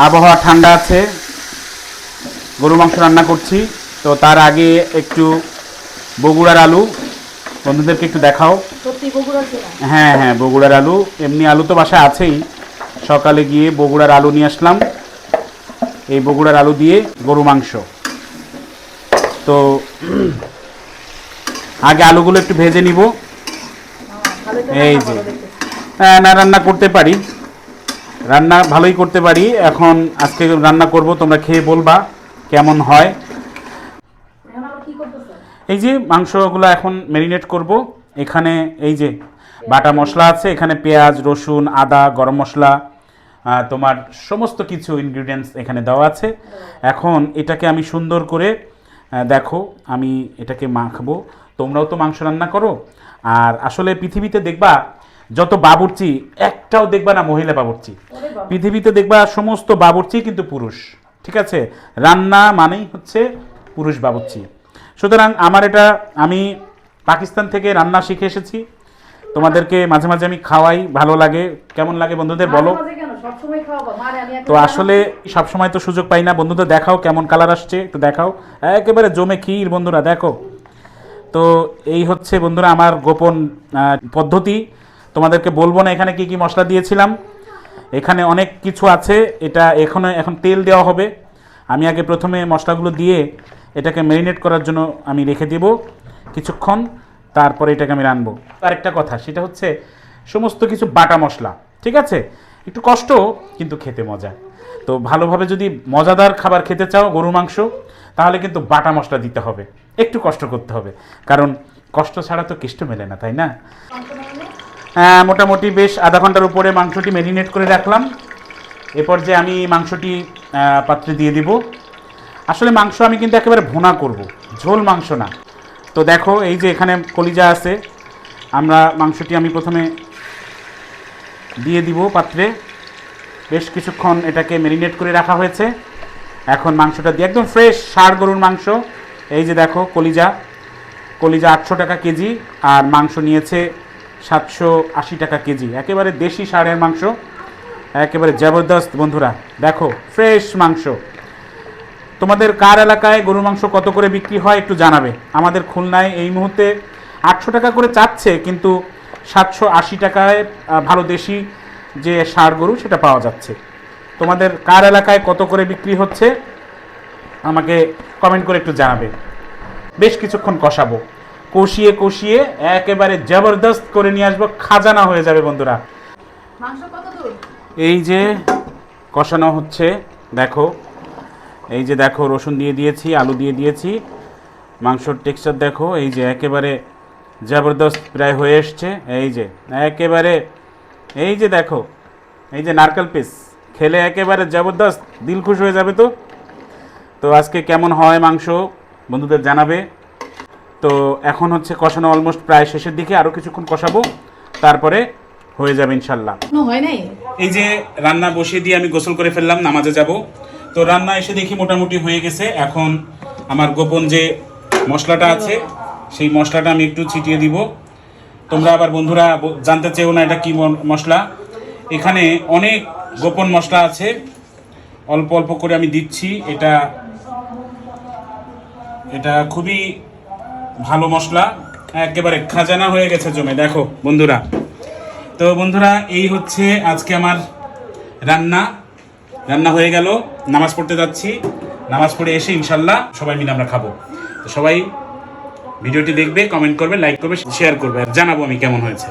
আবহাওয়া ঠান্ডা আছে, গরু মাংস রান্না করছি। তো তার আগে একটু বগুড়ার আলু বন্ধুদেরকে একটু দেখাও। হ্যাঁ হ্যাঁ, বগুড়ার আলু। এমনি আলু তো বাসায় আছেই, সকালে গিয়ে বগুড়ার আলু নিয়ে আসলাম। এই বগুড়ার আলু দিয়ে গরু মাংস। তো আগে আলুগুলো একটু ভেজে নিব। এই যে না, রান্না করতে পারি, রান্না ভালোই করতে পারি। এখন আজকে রান্না করব, তোমরা খেয়ে বলবা কেমন হয়। এই যে মাংসগুলো এখন ম্যারিনেট করব। এখানে এই যে বাটা মশলা আছে, এখানে পেঁয়াজ, রসুন, আদা, গরম মশলা, তোমার সমস্ত কিছু ইনগ্রিডিয়েন্টস এখানে দেওয়া আছে। এখন এটাকে আমি সুন্দর করে দেখো, আমি এটাকে মাখবো। তোমরাও তো মাংস রান্না করো, আর আসলে পৃথিবীতে দেখবা যত বাবুর্চি, একটাও দেখবা না মহিলা বাবুর্চি। পৃথিবীতে দেখবা সমস্ত বাবুর্চি কিন্তু পুরুষ। ঠিক আছে, রান্না মানেই হচ্ছে পুরুষ বাবুর্চি। সুতরাং আমি পাকিস্তান থেকে রান্না শিখে এসেছি। তোমাদেরকে মাঝে মাঝে আমি খাওয়াই, ভালো লাগে। কেমন লাগে বন্ধুদের বলো। তো আসলে সবসময় তো সুযোগ পাই না। বন্ধুদের দেখাও কেমন কালার আসছে, একটু দেখাও। একেবারে জমে ক্ষীর বন্ধুরা, দেখো। তো এই হচ্ছে বন্ধুরা আমার গোপন পদ্ধতি। তোমাদেরকে বলবো না এখানে কি কি মশলা দিয়েছিলাম। এখানে অনেক কিছু আছে। এটা এখন তেল দেওয়া হবে। আমি আগে প্রথমে মশলাগুলো দিয়ে এটাকে ম্যারিনেট করার জন্য আমি রেখে দেব কিছুক্ষণ, তারপরে এটাকে আমি রানবো। আরেকটা কথা, সেটা হচ্ছে সমস্ত কিছু বাটা মশলা। ঠিক আছে, একটু কষ্ট কিন্তু খেতে মজা। তো ভালোভাবে যদি মজাদার খাবার খেতে চাও গরু মাংস, তাহলে কিন্তু বাটা মশলা দিতে হবে, একটু কষ্ট করতে হবে, কারণ কষ্ট ছাড়া তো কেষ্ট মেলে না, তাই না? মোটামুটি বেশ আধা ঘন্টার উপরে মাংসটি ম্যারিনেট করে রাখলাম। এরপর যে আমি মাংসটি পাত্রে দিয়ে দিব। আসলে মাংস আমি কিন্তু একেবারে ভুনা করব, ঝোল মাংস না। তো দেখো এই যে এখানে কলিজা আছে, মাংসটি আমি প্রথমে দিয়ে দিব পাত্রে। বেশ কিছুক্ষণ এটাকে ম্যারিনেট করে রাখা হয়েছে। এখন মাংসটা দিয়ে, একদম ফ্রেশ ষাঁড় গরুর মাংস। এই যে দেখো কলিজা 800 টাকা কেজি, আর মাংস নিয়েছে 780 টাকা কেজি। একেবারে দেশি ষাঁড়ের মাংস, একেবারে জবরদস্ত বন্ধুরা। দেখো ফ্রেশ মাংস। তোমাদের কার এলাকায় গরুর মাংস কত করে বিক্রি হয় একটু জানাবে। আমাদের খুলনায় এই মুহূর্তে 800 টাকা করে চাচ্ছে, কিন্তু 780 টাকায় ভালো দেশি যে ষাঁড় গরু সেটা পাওয়া যাচ্ছে। তোমাদের কার এলাকায় কত করে বিক্রি হচ্ছে আমাকে কমেন্ট করে একটু জানাবে। বেশ কিছুক্ষণ কষাবো, কষিয়ে একেবারে জবরদস্ত করে নিয়ে আসবো, খাজানা হয়ে যাবে বন্ধুরা। এই যে কষানো হচ্ছে, দেখো এই যে দেখো রসুন দিয়ে দিয়েছি, আলু দিয়ে দিয়েছি, মাংসর টেক্সচার দেখো। এই যে একেবারে জবরদস্ত প্রায় হয়ে এসছে। এই যে একেবারে, এই যে দেখো, এই যে নারকেল পিস খেলে একেবারে জবরদস্ত, দিল খুশ হয়ে যাবে। তো আজকে কেমন হয় মাংস বন্ধুদের জানাবে। তো এখন হচ্ছে কষানো অলমোস্ট প্রায় শেষের দিকে, আরও কিছুক্ষণ কষাবো, তারপরে হয়ে যাবে ইনশাল্লাহ। এই যে রান্না বসিয়ে দিয়ে আমি গোসল করে ফেললাম, নামাজে যাব। তো রান্না এসে দেখি মোটামুটি হয়ে গেছে। এখন আমার গোপন যে মশলাটা আছে, সেই মশলাটা আমি একটু ছিটিয়ে দিব। তোমরা আবার বন্ধুরা জানতে চেও না এটা কি মশলা। এখানে অনেক গোপন মশলা আছে, অল্প অল্প করে আমি দিচ্ছি। এটা খুবই ভালো মশলা, একেবারে খাজানা হয়ে গেছে জমে, দেখো বন্ধুরা। তো বন্ধুরা এই হচ্ছে আজকে আমার রান্না হয়ে গেল। নামাজ পড়তে যাচ্ছি, নামাজ পড়ে এসে ইনশাল্লাহ সবাই মিলে আমরা খাবো। তো সবাই ভিডিওটি দেখবে, কমেন্ট করবে, লাইক করবে, শেয়ার করবে, আর জানাবো আমি কেমন হয়েছে।